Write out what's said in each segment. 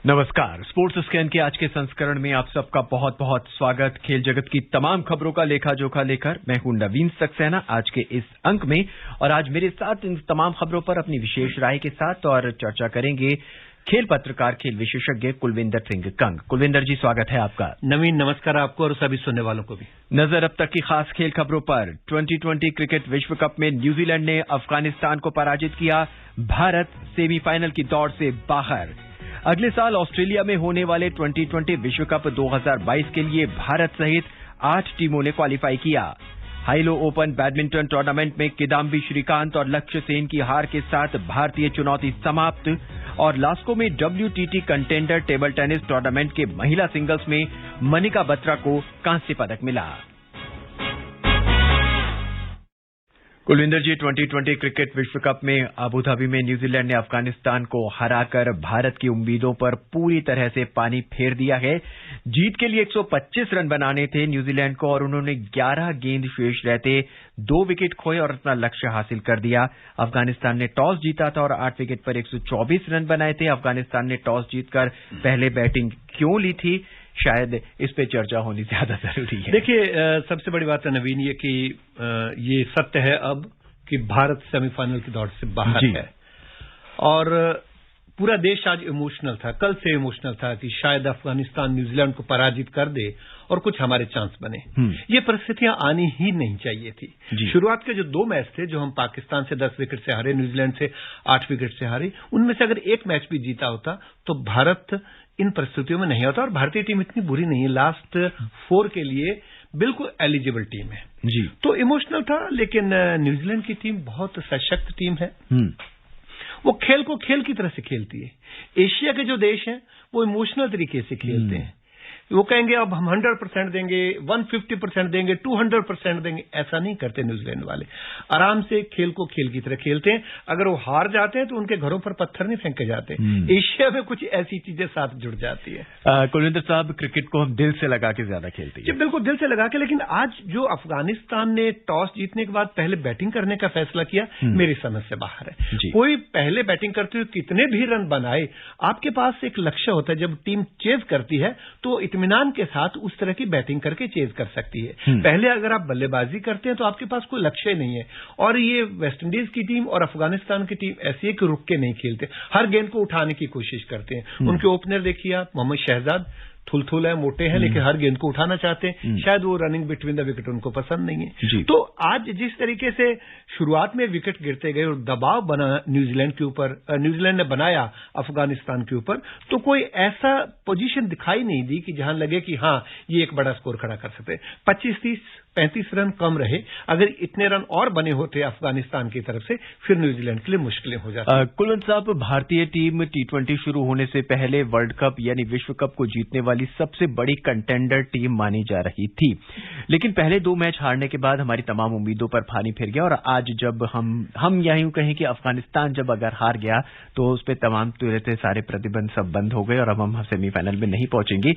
नमस्कार। Sports scan के आज के संस्करण में आप सबका बहुत बहुत स्वागत। खेल जगत की तमाम खबरों का लेखा जोखा लेकर मैं हूं नवीन सक्सेना आज के इस अंक में, और आज मेरे साथ इन तमाम खबरों पर अपनी विशेष राय के साथ और चर्चा करेंगे खेल पत्रकार, खेल विशेषज्ञ कुलविंदर सिंह कंग। कुलविंदर जी, स्वागत है आपका। नवीन, नमस्कार आपको और सभी सुनने वालों को भी। नजर अब तक की खास खेल खबरों पर। 2020 क्रिकेट विश्व कप में न्यूजीलैंड ने अफगानिस्तान को पराजित किया। भारत सेमीफाइनल की दौड़ से बाहर। अगले साल ऑस्ट्रेलिया में होने वाले 2020 विश्व कप 2022 के लिए भारत सहित 8 टीमों ने क्वालिफाई किया। हाइलो ओपन बैडमिंटन टूर्नामेंट में किदाम्बी श्रीकांत और लक्ष्य सेन की हार के साथ भारतीय चुनौती समाप्त। और लास्को में WTT contender table tennis tournament के महिला सिंगल्स में मनिका बत्रा को कांस्य पदक मिला। कुलविंदर जी, 2020 क्रिकेट विश्व कप में अबुधाबी में न्यूजीलैंड ने अफगानिस्तान को हराकर भारत की उम्मीदों पर पूरी तरह से पानी फेर दिया है। जीत के लिए 125 रन बनाने थे न्यूजीलैंड को, और उन्होंने 11 गेंद शेष रहते 2 विकेट खोए और अपना लक्ष्य हासिल कर दिया। अफगानिस्तान ने टॉस जीता था और 8 विकेट पर 124 रन बनाए थे। अफगानिस्तान ने टॉस जीतकर पहले बैटिंग क्यों ली थी, शायद इस पे चर्चा होनी ज्यादा जरूरी है। देखिए, सबसे बड़ी बात है नवीन ये कि ये सत्य है अब कि भारत सेमीफाइनल की दौड़ से बाहर है, और पूरा देश आज इमोशनल था, कल से इमोशनल था कि शायद अफगानिस्तान न्यूजीलैंड को पराजित कर दे और कुछ हमारे चांस बने। ये परिस्थितियां आनी ही नहीं चाहिए थी। शुरुआत के जो 2 मैच थे, जो हम पाकिस्तान से 10 विकेट से हारे, न्यूजीलैंड से 8 विकेट से हारे, उनमें से अगर एक मैच भी जीता होता तो भारत इन परिस्थितियों में नहीं होता। और भारतीय टीम इतनी बुरी नहीं है, लास्ट 4 के लिए बिल्कुल एलिजिबल टीम है जी। तो इमोशनल था, लेकिन न्यूजीलैंड की टीम बहुत सशक्त टीम है। वो खेल को खेल की तरह से खेलती है। एशिया के जो देश हैं वो इमोशनल तरीके से खेलते हैं। वो कहेंगे अब हम 100% देंगे, 150% देंगे, 200% देंगे, ऐसा नहीं करते न्यूजीलैंड वाले। आराम से खेल को खेल की तरह खेलते हैं। अगर वो हार जाते हैं तो उनके घरों पर पत्थर नहीं फेंके जाते। एशिया में कुछ ऐसी चीजें साथ जुड़ जाती है। कुलविंदर साहब, क्रिकेट को हम दिल से लगा के ज्यादा खेलते हैं। बिल्कुल दिल से लगा के, लेकिन आज जो अफगानिस्तान ने टॉस जीतने के बाद पहले बैटिंग करने का फैसला किया, मेरी समझ से बाहर है। कोई पहले बैटिंग करते हुए कितने भी रन बनाए, आपके पास एक लक्ष्य होता है। जब टीम चेज करती है तो इत्मीनान के साथ उस तरह की बैटिंग करके चेज कर सकती है। पहले अगर आप बल्लेबाजी करते हैं तो आपके पास कोई लक्ष्य नहीं है। और ये वेस्टइंडीज की टीम और अफगानिस्तान की टीम ऐसी है कि रुक के नहीं खेलते, हर गेंद को उठाने की कोशिश करते हैं। उनके ओपनर देखिए आप, मोहम्मद शहजाद थुलथुल है, मोटे हैं, लेकिन हर गेंद को उठाना चाहते हैं। शायद वो रनिंग बिटवीन द विकेट उनको पसंद नहीं है। तो आज जिस तरीके से शुरुआत में विकेट गिरते गए और दबाव बना न्यूजीलैंड के ऊपर, न्यूजीलैंड ने बनाया अफगानिस्तान के ऊपर, तो कोई ऐसा पोजीशन दिखाई नहीं दी कि जहां लगे कि हाँ ये एक बड़ा स्कोर खड़ा कर सकते। 25-30-35 रन कम रहे। अगर इतने रन और बने होते अफगानिस्तान की तरफ से, फिर न्यूजीलैंड के लिए मुश्किलें हो जाती। कुलवंत साहब, भारतीय टीम T20 शुरू होने से पहले वर्ल्ड कप यानी विश्व कप को जीतने वाली सबसे बड़ी कंटेंडर टीम मानी जा रही थी, लेकिन पहले 2 मैच हारने के बाद हमारी तमाम उम्मीदों पर पानी फिर गया। और आज जब हम यही कहें कि अफगानिस्तान जब अगर हार गया तो उस पर तमाम सारे प्रतिबंध सब बंद हो गए और अब हम सेमीफाइनल में नहीं पहुंचेंगे।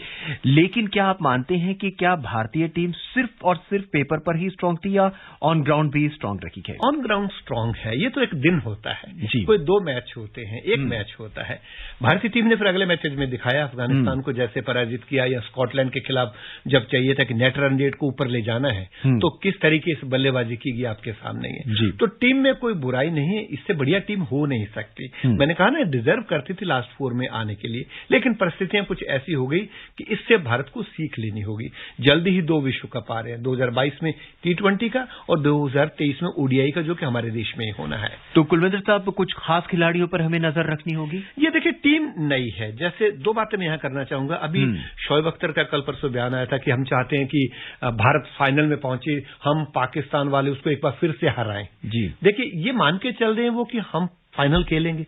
लेकिन क्या आप मानते हैं कि क्या भारतीय टीम सिर्फ और सिर्फ पेपर पर ही स्ट्रांग थी या ऑन ग्राउंड भी स्ट्रांग रखी है? ऑन ग्राउंड स्ट्रांग है। ये तो एक दिन होता है, कोई 2 मैच होते हैं, एक मैच होता है। भारतीय टीम ने फिर अगले मैचेज में दिखाया, अफगानिस्तान को जैसे पराजित किया, या स्कॉटलैंड के खिलाफ जब चाहिए था कि नेट रन रेट को ऊपर ले जाना है, तो किस तरीके से बल्लेबाजी की गई आपके सामने है। तो टीम में कोई बुराई नहीं है, इससे बढ़िया टीम हो नहीं सकती। मैंने कहा ना, डिजर्व करती थी लास्ट 4 में आने के लिए, लेकिन परिस्थितियां कुछ ऐसी हो गई कि इससे भारत को सीख लेनी होगी। जल्दी ही 2 विश्व कप आ रहे हैं, 2022 में T20 का और 2023 में ODI का, जो कि हमारे देश में ही होना है। तो कुलविंदर साहब, कुछ खास खिलाड़ियों पर हमें नजर रखनी होगी? ये देखिए, टीम नई है। जैसे 2 बातें मैं यहां करना चाहूंगा। अभी शोएब अख्तर का कल परसों बयान आया था कि हम चाहते हैं कि भारत फाइनल में पहुंचे, हम पाकिस्तान वाले उसको एक बार फिर से हराएं। देखिए, ये मान के चल रहे हैं वो कि हम फाइनल खेलेंगे।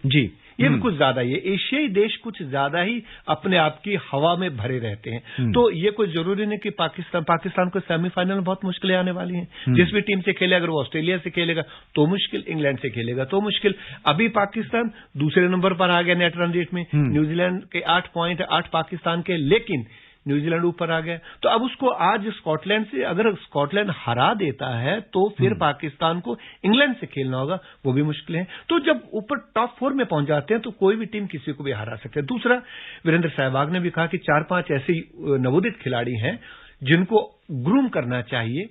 ये भी कुछ ज्यादा ही है। एशियाई देश कुछ ज्यादा ही अपने आप की हवा में भरे रहते हैं। तो ये कोई जरूरी नहीं कि पाकिस्तान को सेमीफाइनल में बहुत मुश्किलें आने वाली हैं। जिस भी टीम से खेले, अगर वो ऑस्ट्रेलिया से खेलेगा तो मुश्किल, इंग्लैंड से खेलेगा तो मुश्किल। अभी पाकिस्तान दूसरे नंबर पर आ गया नेट रन रेट में, न्यूजीलैंड के 8 पॉइंट, 8 पाकिस्तान के, लेकिन न्यूजीलैंड ऊपर आ गया। तो अब उसको आज स्कॉटलैंड से अगर स्कॉटलैंड हरा देता है तो फिर पाकिस्तान को इंग्लैंड से खेलना होगा, वो भी मुश्किल है। तो जब ऊपर टॉप 4 में पहुंच जाते हैं तो कोई भी टीम किसी को भी हरा सकते हैं। दूसरा, वीरेंद्र सहवाग ने भी कहा कि 4-5 ऐसे नवोदित खिलाड़ी हैं जिनको ग्रूम करना चाहिए,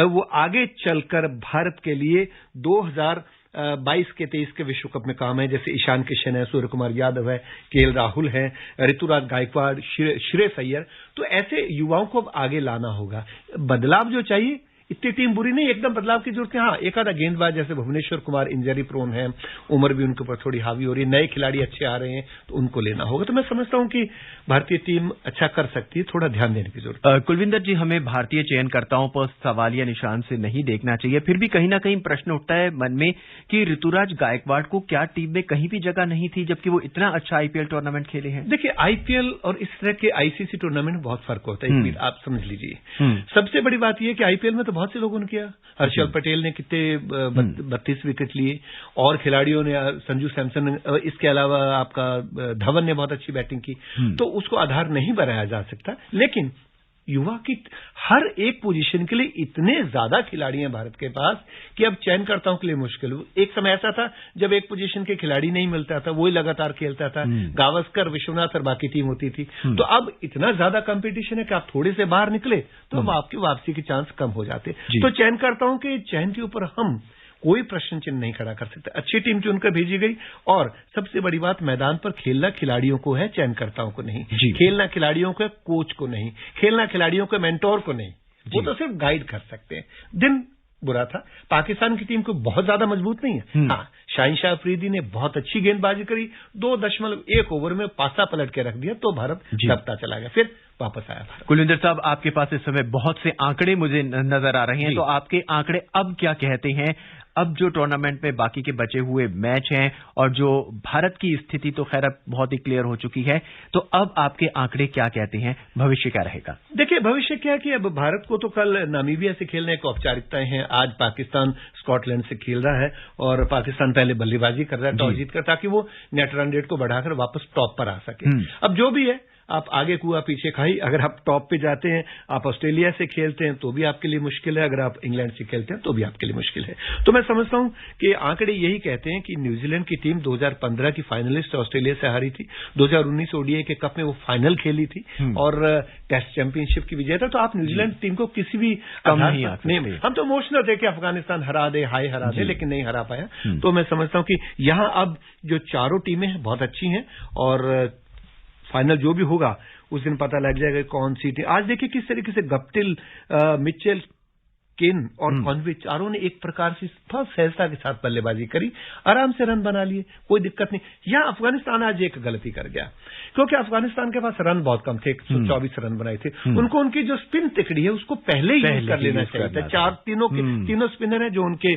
वो आगे चलकर भारत के लिए 2022 के 23 के विश्व कप में काम है। जैसे ईशान किशन है, सूर्य कुमार यादव है, केएल राहुल है, ऋतुराज गायकवाड़, श्रेयस अय्यर। तो ऐसे युवाओं को अब आगे लाना होगा। बदलाव जो चाहिए, इतनी टीम बुरी नहीं, एकदम बदलाव की जरूरत है। हाँ, एक आधा गेंदबाज जैसे भुवनेश्वर कुमार इंजरी प्रोन है, उम्र भी उनके ऊपर थोड़ी हावी हो रही है, नए खिलाड़ी अच्छे आ रहे हैं तो उनको लेना होगा। तो मैं समझता हूं कि भारतीय टीम अच्छा कर सकती है, थोड़ा ध्यान देने की जरूरत है। कुलविंदर जी, हमें भारतीय चयनकर्ताओं पर सवालिया निशान से नहीं देखना चाहिए। फिर भी कहीं ना कहीं प्रश्न उठता है मन में कि ऋतुराज गायकवाड़ को क्या टीम में कहीं भी जगह नहीं थी, जबकि वो इतना अच्छा आईपीएल टूर्नामेंट खेले हैं। देखिए, आईपीएल और इस तरह के आईसीसी टूर्नामेंट में बहुत फर्क होता है, आप समझ लीजिए। सबसे बड़ी बात यह कि आईपीएल में तो बहुत से लोगों ने किया। हर्षल पटेल ने कितने 32 विकेट लिए, और खिलाड़ियों ने, संजू सैमसन, इसके अलावा आपका धवन ने बहुत अच्छी बैटिंग की। तो उसको आधार नहीं बनाया जा सकता। लेकिन युवा की हर एक पोजीशन के लिए इतने ज्यादा खिलाड़ी हैं भारत के पास कि अब चयनकर्ताओं के लिए मुश्किल हो। एक समय ऐसा था जब एक पोजीशन के खिलाड़ी नहीं मिलता था, वही लगातार खेलता था, गावस्कर, विश्वनाथ और बाकी टीम होती थी। तो अब इतना ज्यादा कंपटीशन है कि आप थोड़े से बाहर निकले तो अब आपकी वापसी के चांस कम हो जाते। तो चयनकर्ताओं के चयन के ऊपर हम कोई प्रश्न चिन्ह नहीं खड़ा कर सकते। अच्छी टीम चुनकर भेजी गई, और सबसे बड़ी बात, मैदान पर खेलना खिलाड़ियों को है, चयनकर्ताओं को नहीं। खेलना खिलाड़ियों को, कोच को नहीं। खेलना खिलाड़ियों के मेंटोर को नहीं, वो तो सिर्फ गाइड कर सकते हैं। दिन बुरा था, पाकिस्तान की टीम को बहुत ज्यादा मजबूत नहीं है। हाँ, शाहीन शाह अफरीदी ने बहुत अच्छी गेंदबाजी करी, 2.1 ओवर में पासा पलट के रख दिया, तो भारत दबता चला गया, फिर वापस आया भारत। कुलविंदर साहब, आपके पास इस समय बहुत से आंकड़े मुझे नजर आ रहे हैं, तो आपके आंकड़े अब क्या कहते हैं? अब जो टूर्नामेंट में बाकी के बचे हुए मैच हैं, और जो भारत की स्थिति तो खैर अब बहुत ही क्लियर हो चुकी है, तो अब आपके आंकड़े क्या कहते हैं? भविष्य क्या रहेगा? देखिए, भविष्य क्या है कि अब भारत को तो कल नामीबिया से खेलने की औपचारिकताएं हैं। आज पाकिस्तान स्कॉटलैंड से खेल रहा है, और पाकिस्तान पहले बल्लेबाजी कर रहा है टॉस जीतकर, ताकि वो नेट रन रेट को बढ़ाकर वापस टॉप पर आ सके। अब जो भी है, आप आगे कुआ पीछे खाई। अगर आप टॉप पे जाते हैं, आप ऑस्ट्रेलिया से खेलते हैं तो भी आपके लिए मुश्किल है, अगर आप इंग्लैंड से खेलते हैं तो भी आपके लिए मुश्किल है। तो मैं समझता हूं कि आंकड़े यही कहते हैं कि न्यूजीलैंड की टीम 2015 की फाइनलिस्ट ऑस्ट्रेलिया से हारी थी, 2019 ओडीआई के कप में वो फाइनल खेली थी, और टेस्ट चैंपियनशिप की विजेता। तो आप न्यूजीलैंड टीम को किसी भी कम नहीं। हम तो इमोशनल थे कि अफगानिस्तान हरा दे, हाय हरा दे, लेकिन नहीं हरा पाया। तो मैं समझता हूं कि यहां अब जो चारों टीमें हैं बहुत अच्छी हैं, और फाइनल जो भी होगा उस दिन पता लग जाएगा कौन सी टीम। आज देखिए किस तरीके से गप्टिल, मिचेल, केन और कॉन्वे चारों ने एक प्रकार से बहुत सहजता के साथ बल्लेबाजी करी, आराम से रन बना लिए, कोई दिक्कत नहीं। यहां अफगानिस्तान आज एक गलती कर गया, क्योंकि अफगानिस्तान के पास रन बहुत कम थे, 124 रन बनाए थे। उनको उनकी जो स्पिन तिकड़ी है उसको पहले ही यूज कर लेना चाहिए था। तीनों स्पिनर हैं जो उनके,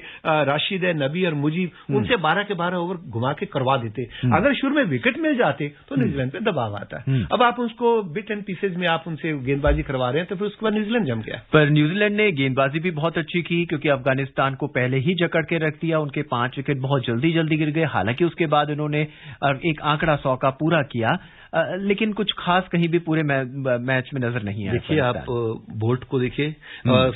राशिद है, नबी और मुजीब, उनसे 12 के 12 ओवर घुमा के करवा देते। अगर शुरू में विकेट मिल जाते तो न्यूजीलैंड पे दबाव आता। अब आप उसको बिट एंड पीसेज में आप उनसे गेंदबाजी करवा रहे हैं, तो फिर उसके बाद न्यूजीलैंड जम गया। पर न्यूजीलैंड ने गेंदबाजी बहुत अच्छी की, क्योंकि अफगानिस्तान को पहले ही जकड़ के रख दिया। उनके 5 विकेट बहुत जल्दी गिर गए। हालांकि उसके बाद उन्होंने एक आंकड़ा 100 का पूरा किया, लेकिन कुछ खास कहीं भी पूरे मैच में नजर नहीं आया। देखिए, आप बोल्ट को देखिए,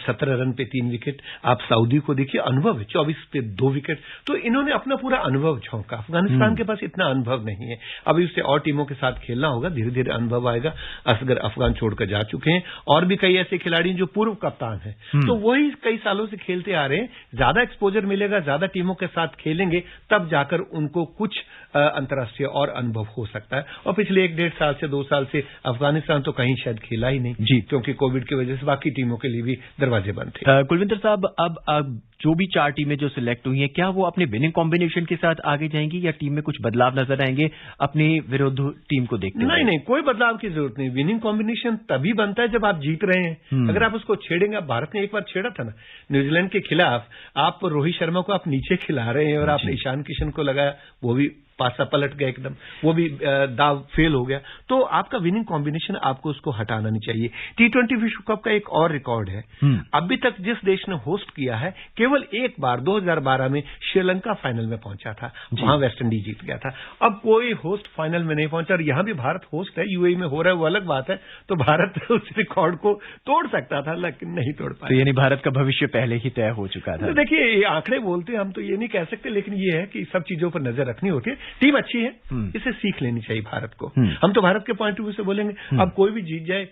17 रन पे 3 विकेट। आप सऊदी को देखिए, अनुभव है, 24 पे 2 विकेट। तो इन्होंने अपना पूरा अनुभव झोंका। अफगानिस्तान के पास इतना अनुभव नहीं है। अभी उससे और टीमों के साथ खेलना होगा, धीरे धीरे अनुभव आएगा। असगर अफगान छोड़कर जा चुके हैं, और भी कई ऐसे खिलाड़ी जो पूर्व कप्तान हैं, तो वही कई सालों से खेलते आ रहे हैं। ज्यादा एक्सपोजर मिलेगा, ज्यादा टीमों के साथ खेलेंगे, तब जाकर उनको कुछ अंतर्राष्ट्रीय और अनुभव हो सकता है। और पिछले 1-1.5 साल से 2 साल से अफगानिस्तान तो कहीं शायद खेला ही नहीं जी, क्योंकि कोविड की वजह से बाकी टीमों के लिए भी दरवाजे बंद थे। कुलविंदर साहब, अब जो भी 4 टीमें जो सिलेक्ट हुई हैं, क्या वो अपने विनिंग कॉम्बिनेशन के साथ आगे जाएंगी, या टीम में कुछ बदलाव नजर आएंगे अपनी विरुद्ध टीम को देखते हुए? नहीं, कोई बदलाव की जरूरत नहीं। विनिंग कॉम्बिनेशन तभी बनता है जब आप जीत रहे हैं। अगर आप उसको छेड़ेंगे, भारत ने एक बार छेड़ा था ना न्यूजीलैंड के खिलाफ, आप रोहित शर्मा को आप नीचे खिला रहे हैं और आपने ईशान किशन को लगाया, वो भी पासा पलट गया एकदम, वो भी दाव फेल हो गया। तो आपका विनिंग कॉम्बिनेशन, आपको उसको हटाना नहीं चाहिए। T20 विश्व कप का एक और रिकॉर्ड है, अभी तक जिस देश ने होस्ट किया है केवल एक बार 2012 में श्रीलंका फाइनल में पहुंचा था, वहां वेस्ट इंडीज जीत गया था। अब कोई होस्ट फाइनल में नहीं पहुंचा, और यहां भी भारत होस्ट है, यूएई में हो रहा है वो अलग बात है, तो भारत उस रिकॉर्ड को तोड़ सकता था लेकिन नहीं तोड़ पाया। तो यानी भारत का भविष्य पहले ही तय हो चुका था। तो देखिए, ये आंकड़े बोलते हैं, हम तो ये नहीं कह सकते, लेकिन ये है कि सब चीजों पर नजर रखनी होती है। टीम अच्छी है, इसे सीख लेनी चाहिए भारत को। हम तो भारत के पॉइंट ऑफ व्यू से बोलेंगे, अब कोई भी जीत जाए,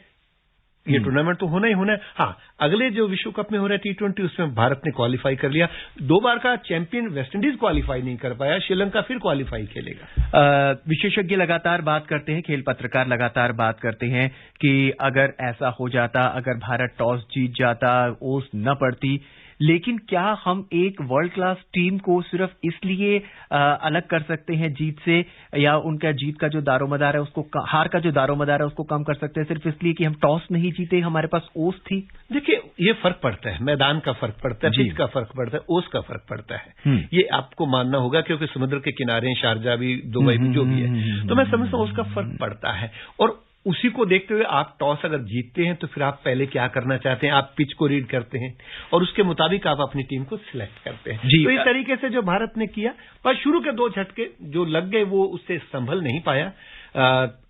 ये टूर्नामेंट तो होना ही होना है। हाँ, अगले जो विश्व कप में हो रहा है T20, उसमें भारत ने क्वालिफाई कर लिया। 2 बार का चैंपियन वेस्ट इंडीज क्वालिफाई नहीं कर पाया, श्रीलंका फिर क्वालिफाई खेलेगा। विशेषज्ञ लगातार बात करते हैं, खेल पत्रकार लगातार बात करते हैं कि अगर ऐसा हो जाता, अगर भारत टॉस जीत जाता, ओस न पड़ती, लेकिन क्या हम एक वर्ल्ड क्लास टीम को सिर्फ इसलिए अलग कर सकते हैं जीत से, या उनका जीत का जो दारोमदार है उसको, हार का जो दारोमदार है उसको कम कर सकते हैं सिर्फ इसलिए कि हम टॉस नहीं जीते, हमारे पास ओस थी? देखिए, ये फर्क पड़ता है, मैदान का फर्क पड़ता है, पिच का फर्क पड़ता है, ओस का फर्क पड़ता है। ये आपको मानना होगा, क्योंकि समुद्र के किनारे, शारजा भी, दुबई भी, जो भी है, तो मैं समझता हूं उसका फर्क पड़ता है। और उसी को देखते हुए आप टॉस अगर जीतते हैं तो फिर आप पहले क्या करना चाहते हैं, आप पिच को रीड करते हैं और उसके मुताबिक आप अपनी टीम को सिलेक्ट करते हैं। तो इस तरीके से जो भारत ने किया, पर शुरू के 2 झटके जो लग गए वो उससे संभल नहीं पाया।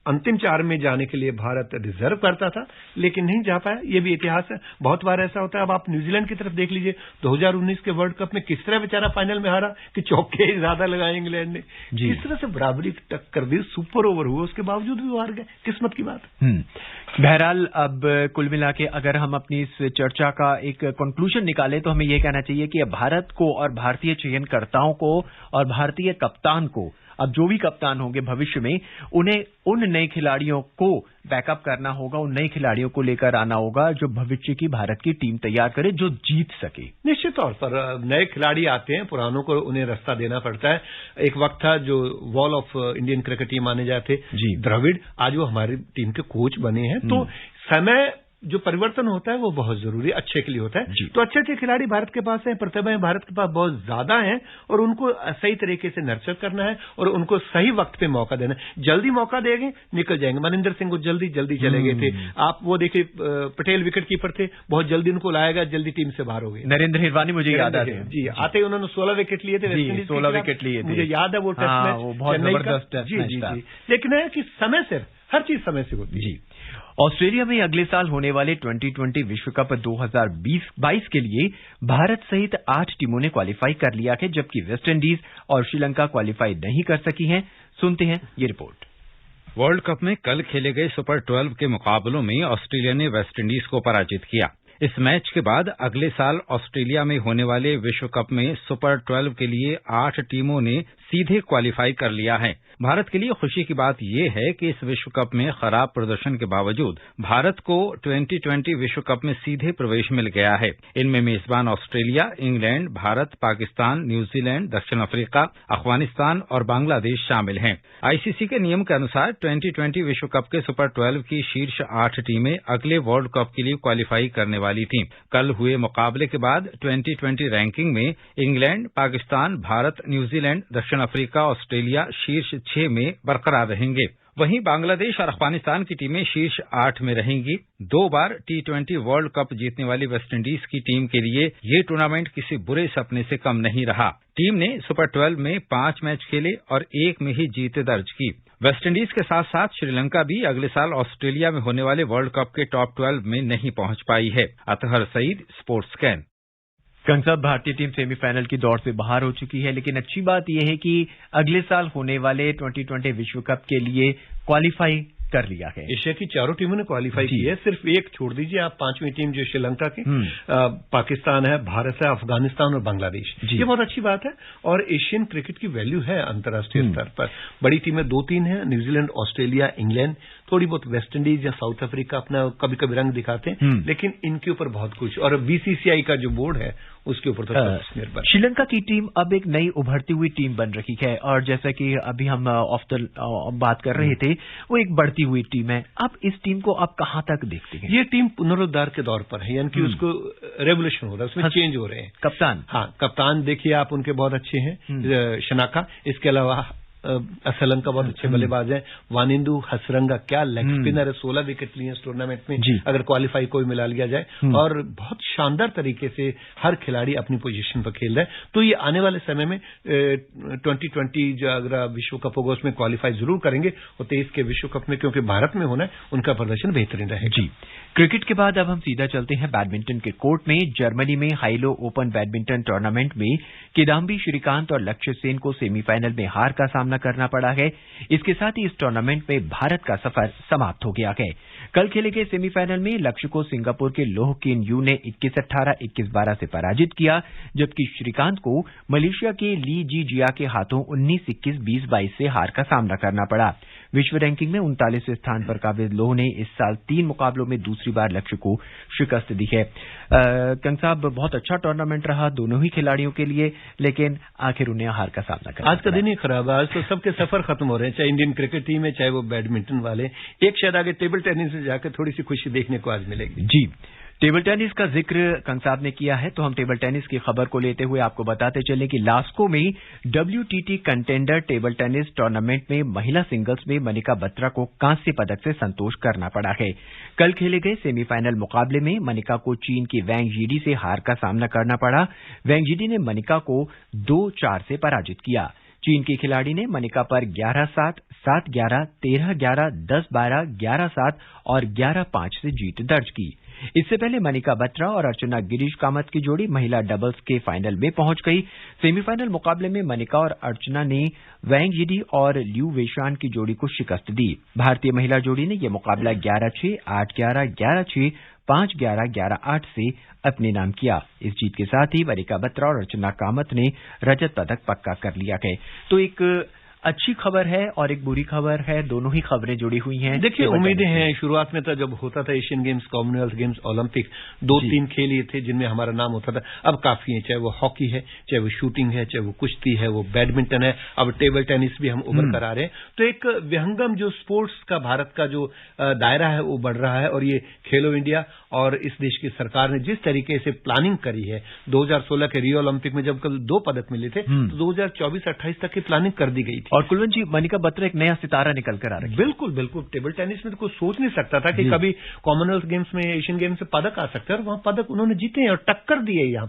अंतिम 4 में जाने के लिए भारत डिजर्व करता था, लेकिन नहीं जा पाया। ये भी इतिहास है, बहुत बार ऐसा होता है। अब आप न्यूजीलैंड की तरफ देख लीजिए, 2019 के वर्ल्ड कप में किस तरह बेचारा फाइनल में हारा कि चौके ज्यादा लगाए इंग्लैंड ने, किस तरह से बराबरी टक्कर दी, सुपर ओवर हुआ, उसके बावजूद भी हार गए। किस्मत की बात। बहरहाल, अब कुल मिला के अगर हम अपनी इस चर्चा का एक कंक्लूजन निकालें तो हमें यह कहना चाहिए कि भारत को और भारतीय चयनकर्ताओं को और भारतीय कप्तान को, अब जो भी कप्तान होंगे भविष्य में, उन्हें उन नए खिलाड़ियों को बैकअप करना होगा, उन नए खिलाड़ियों को लेकर आना होगा जो भविष्य की भारत की टीम तैयार करे, जो जीत सके। निश्चित तौर पर नए खिलाड़ी आते हैं, पुरानों को उन्हें रास्ता देना पड़ता है। एक वक्त था जो wall of Indian cricket team माने जाते द्रविड़, आज वो हमारी टीम के कोच बने हैं। तो समय जो परिवर्तन होता है वो बहुत जरूरी, अच्छे के लिए होता है। तो अच्छे खिलाड़ी भारत के पास हैं, प्रतिभाएं भारत के पास बहुत ज्यादा हैं, और उनको सही तरीके से नर्चर करना है और उनको सही वक्त पे मौका देना है। जल्दी मौका देंगे, निकल जाएंगे। मनिंदर सिंह को जल्दी चले गए थे। आप वो देखिए, पटेल विकेट कीपर थे, बहुत जल्दी उनको लाया गया, जल्दी टीम से बाहर हो गए। नरेंद्र हिरवानी मुझे याद आते हैं जी, आते ही उन्होंने 16 विकेट लिए थे, 16 विकेट लिए थे, मुझे याद है वो टेस्ट मैच, बहुत जबरदस्त टेस्ट मैच था। लेकिन है कि समय से हर चीज समय से होती है। ऑस्ट्रेलिया में अगले साल होने वाले 2020 विश्व कप 2022 के लिए भारत सहित 8 टीमों ने क्वालिफाई कर लिया है, जबकि वेस्ट इंडीज और श्रीलंका क्वालिफाई नहीं कर सकी हैं। सुनते हैं ये रिपोर्ट। वर्ल्ड कप में कल खेले गए सुपर 12 के मुकाबलों में ऑस्ट्रेलिया ने वेस्ट इंडीज को पराजित किया। इस मैच के बाद अगले साल ऑस्ट्रेलिया में होने वाले विश्व कप में सुपर 12 के लिए 8 टीमों ने सीधे क्वालिफाई कर लिया है। भारत के लिए खुशी की बात यह है कि इस विश्व कप में खराब प्रदर्शन के बावजूद भारत को 2020 विश्व कप में सीधे प्रवेश मिल गया है। इनमें मेजबान Australia, England, Bharat, Pakistan, New Zealand, दक्षिण अफ्रीका, अफगानिस्तान और बांग्लादेश शामिल हैं। आईसीसी के नियम के अनुसार 2020 विश्व कप के सुपर 12 की शीर्ष 8 टीमें अगले वर्ल्ड कप के लिए क्वालिफाई करने वाली थीं। कल हुए मुकाबले के बाद 2020 रैंकिंग में इंग्लैंड, पाकिस्तान, भारत, न्यूजीलैंड, दक्षिण अफ्रीका, ऑस्ट्रेलिया शीर्ष 6 में बरकरार रहेंगे। वहीं बांग्लादेश और अफगानिस्तान की टीमें शीर्ष 8 में रहेंगी। 2 बार T20 वर्ल्ड कप जीतने वाली वेस्ट इंडीज की टीम के लिए ये टूर्नामेंट किसी बुरे सपने से कम नहीं रहा। टीम ने सुपर 12 में 5 मैच खेले और 1 में ही जीत दर्ज की। वेस्ट इंडीज के साथ साथ श्रीलंका भी अगले साल ऑस्ट्रेलिया में होने वाले वर्ल्ड कप के टॉप 12 में नहीं पहुंच पाई है। अतहर सईद, स्पोर्ट्स कैन। कंसब भारतीय टीम सेमीफाइनल की दौड़ से बाहर हो चुकी है, लेकिन अच्छी बात यह है कि अगले साल होने वाले 2020 विश्व कप के लिए क्वालिफाई कर लिया है। एशिया की 4 टीमों ने क्वालिफाई की है, सिर्फ एक छोड़ दीजिए आप, 5वीं टीम जो श्रीलंका की, पाकिस्तान है, भारत है, अफगानिस्तान और बांग्लादेश। ये बहुत अच्छी बात है और एशियन क्रिकेट की वैल्यू है अंतर्राष्ट्रीय स्तर पर। बड़ी टीमें 2-3 हैं, न्यूजीलैंड, ऑस्ट्रेलिया, इंग्लैंड, थोड़ी बहुत वेस्ट इंडीज या साउथ अफ्रीका अपना कभी कभी रंग दिखाते हैं, लेकिन इनके ऊपर बहुत कुछ, और बीसीसीआई का जो बोर्ड है उसके ऊपर तो निर्भर। श्रीलंका की टीम अब एक नई उभरती हुई टीम बन रही है, और जैसा कि अभी हम ऑफ द बात कर रहे थे, वो एक बढ़ती हुई टीम है। अब इस टीम को आप कहां तक देखते हैं? ये टीम पुनरुद्धार के दौर पर है, यानी कि उसको रेवोल्यूशन हो रहा है, उसमें चेंज हो रहे हैं। कप्तान, हाँ, कप्तान देखिए आप, उनके बहुत अच्छे हैं, शनाका। इसके अलावा श्रीलंका बहुत अच्छे बल्लेबाज हैं। वानिंदु हसरंगा क्या लेग स्पिनर है, 16 विकेट लिए इस टूर्नामेंट में, अगर क्वालिफाई कोई मिला लिया जाए, और बहुत शानदार तरीके से हर खिलाड़ी अपनी पोजीशन पर खेल रहा है। तो ये आने वाले समय में 2020 जो अगर विश्व कप होगा उसमें क्वालिफाई जरूर करेंगे, और 23 के विश्व कप में क्योंकि भारत में होना है उनका प्रदर्शन बेहतरीन रहेगा। जी, क्रिकेट के बाद अब हम सीधा चलते हैं बैडमिंटन के कोर्ट में। जर्मनी में हाइलो ओपन बैडमिंटन टूर्नामेंट में किदाम्बी श्रीकांत और लक्ष्य सेन को सेमीफाइनल में हार का सामना करना पड़ा है। इसके साथ ही इस टूर्नामेंट में भारत का सफर समाप्त हो गया है। कल खेले गए सेमीफाइनल में लक्ष्य को सिंगापुर के लोह किन यू ने 21-18, 21-12 से पराजित किया, जबकि श्रीकांत को मलेशिया के ली जी जिया के हाथों 19-21, 20-22 से हार का सामना करना पड़ा। विश्व रैंकिंग में 39वें स्थान पर काबिज लोह ने इस साल 3 मुकाबलों में दूसरी बार लक्ष्य को शिकस्त दी है। कंग साहब, बहुत अच्छा टूर्नामेंट रहा दोनों ही खिलाड़ियों के लिए, लेकिन आखिर उन्हें हार का सामना करना आज का दिन ही खराब है। आज तो सबके सफर खत्म हो रहे हैं, चाहे इंडियन क्रिकेट टीम है, चाहे वो बैडमिंटन वाले। एक शायद आगे टेबल टेनिस से जाकर थोड़ी सी खुशी देखने को आज मिलेगी। जी, टेबल टेनिस का जिक्र कंग साहब ने किया है, तो हम टेबल टेनिस की खबर को लेते हुए आपको बताते चलें कि लास्को में WTT contender table tennis tournament में महिला सिंगल्स में मनिका बत्रा को कांस्य पदक से संतोष करना पड़ा है। कल खेले गए सेमीफाइनल मुकाबले में मनिका को चीन की वैंग जीडी से हार का सामना करना पड़ा। वैंग जीडी ने मनिका को 2-4 से पराजित किया। चीन की खिलाड़ी ने मनिका पर 11-7, 7-11, 13-11, 10-12, 11-7 और 11-5 से जीत दर्ज की। इससे पहले मनिका बत्रा और अर्चना गिरीश कामत की जोड़ी महिला डबल्स के फाइनल में पहुंच गई। सेमीफाइनल मुकाबले में मनिका और अर्चना ने वैंग जीडी और ल्यू वेशान की जोड़ी को शिकस्त दी। भारतीय महिला जोड़ी ने यह मुकाबला 11-6, 8-11, 11-6, 5-11, 11-8 से अपने नाम किया। इस जीत के साथ ही मनिका बत्रा और अर्चना कामत ने रजत पदक पक्का कर लिया है। तो एक अच्छी खबर है और एक बुरी खबर है, दोनों ही खबरें जुड़ी हुई हैं। देखिए, उम्मीदें हैं। शुरुआत में तो जब होता था Asian games, Commonwealth games, Olympic, 2-3 खेल ये थे जिनमें हमारा नाम होता था। अब काफी है, चाहे वो हॉकी है, चाहे वो शूटिंग है, चाहे वो कुश्ती है, वो बैडमिंटन है, अब टेबल टेनिस भी हम उभर कर आ रहे हैं। तो एक विहंगम जो स्पोर्ट्स का भारत का जो दायरा है वो बढ़ रहा है, और ये खेलो इंडिया और इस देश की सरकार ने जिस तरीके से प्लानिंग करी है, 2016 के रियो ओलंपिक में जब कल 2 पदक मिले थे, तो 2024-28 तक की प्लानिंग कर दी गई थी। और कुलवंत जी, मनिका बत्रा एक नया सितारा निकल कर आ रही है। बिल्कुल बिल्कुल, टेबल टेनिस में तो कोई सोच नहीं सकता था कि कभी कॉमनवेल्थ गेम्स में, एशियन गेम्स में पदक आ सकता है, और वहां पदक उन्होंने जीते हैं और टक्कर दी है। यहाँ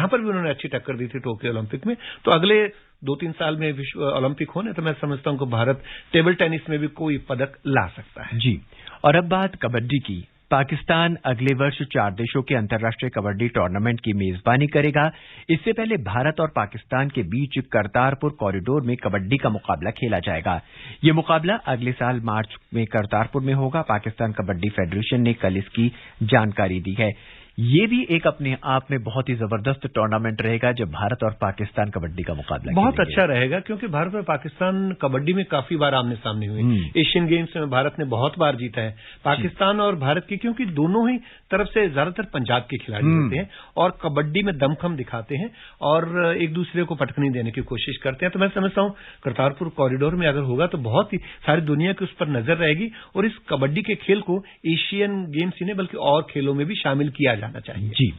पर भी उन्होंने अच्छी टक्कर दी थी टोक्यो ओलंपिक में। तो अगले 2-3 साल में विश्व ओलंपिक होने, तो मैं समझता हूं कि भारत टेबल टेनिस में भी कोई पदक ला सकता है। जी, और अब बात कबड्डी की। पाकिस्तान अगले वर्ष 4 देशों के अंतर्राष्ट्रीय कबड्डी टूर्नामेंट की मेजबानी करेगा। इससे पहले भारत और पाकिस्तान के बीच करतारपुर कॉरिडोर में कबड्डी का मुकाबला खेला जाएगा। यह मुकाबला अगले साल मार्च में करतारपुर में होगा। पाकिस्तान कबड्डी फेडरेशन ने कल इसकी जानकारी दी है। ये भी एक अपने आप में बहुत ही जबरदस्त टूर्नामेंट रहेगा जब भारत और पाकिस्तान कबड्डी का मुकाबला बहुत अच्छा रहेगा, क्योंकि भारत और पाकिस्तान कबड्डी में काफी बार आमने सामने हुए। एशियन गेम्स में भारत ने बहुत बार जीता है। पाकिस्तान और भारत की, क्योंकि दोनों ही तरफ से ज्यादातर पंजाब के खिलाड़ी होते हैं और कबड्डी में दमखम दिखाते हैं और एक दूसरे को पटकनी देने की कोशिश करते हैं। तो मैं समझता हूं करतारपुर कॉरिडोर में अगर होगा तो बहुत ही सारी दुनिया की उस पर नजर रहेगी, और इस कबड्डी के खेल को एशियन गेम्स ही नहीं बल्कि और खेलों में भी शामिल किया जाना चाहिए। जी,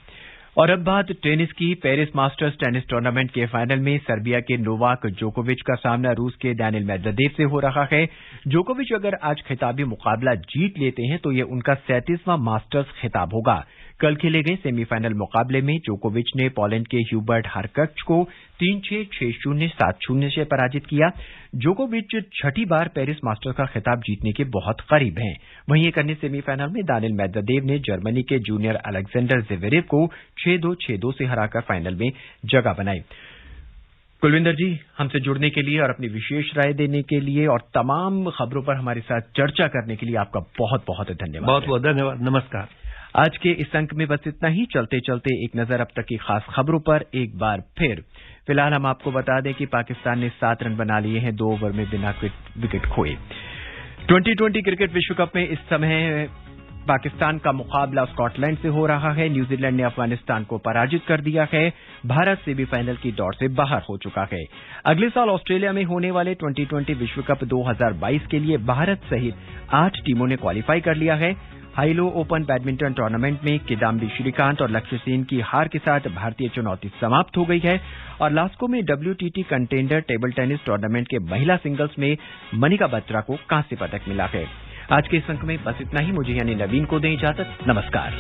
और अब बात टेनिस की। पेरिस मास्टर्स टेनिस टूर्नामेंट के फाइनल में सर्बिया के नोवाक जोकोविच का सामना रूस के डैनियल मेदवेदेव से हो रहा है। जोकोविच अगर आज खिताबी मुकाबला जीत लेते हैं तो यह उनका 37वां मास्टर्स खिताब होगा। कल खेले गए सेमीफाइनल मुकाबले में जोकोविच ने पोलैंड के ह्यूबर्ट हरकच को 3-6, 6-0, 7-0 से पराजित किया। जोकोविच 6ठी बार पेरिस मास्टर्स का खिताब जीतने के बहुत करीब हैं। वहीं एक अन्य सेमीफाइनल में डैनियल मेदवेदेव ने जर्मनी के जूनियर अलेक्जेंडर ज़वेरेव को 6-2, 6-2 से हराकर फाइनल में जगह बनाई। कुलविंदर जी, हमसे जुड़ने के लिए और अपनी विशेष राय देने के लिए और तमाम खबरों पर हमारे साथ चर्चा करने के लिए आपका बहुत बहुत धन्यवाद। बहुत बहुत धन्यवाद। नमस्कार। आज के इस अंक में बस इतना ही। चलते चलते एक नजर अब तक की खास खबरों पर एक बार फिर। फिलहाल हम आपको बता दें कि पाकिस्तान ने 7 रन बना लिए हैं 2 ओवर में बिना विकेट खोए। 2020 क्रिकेट विश्व कप में इस समय पाकिस्तान का मुकाबला स्कॉटलैंड से हो रहा है। न्यूजीलैंड ने अफगानिस्तान को पराजित कर दिया है। भारत सेमीफाइनल की दौड़ से बाहर हो चुका है। अगले साल ऑस्ट्रेलिया में होने वाले 2020 विश्व कप 2022 के लिए भारत सहित 8 टीमों ने क्वालिफाई कर लिया है। हाइलो ओपन बैडमिंटन टूर्नामेंट में किदाम्बी श्रीकांत और लक्ष्य सेन की हार के साथ भारतीय चुनौती समाप्त हो गई है और लास्को में WTT contender table tennis tournament के महिला सिंगल्स में मनिका बत्रा को कांस्य पदक मिला है। आज के इस अंक में बस इतना ही। मुझे यानी नवीन को दें इजाजत। नमस्कार।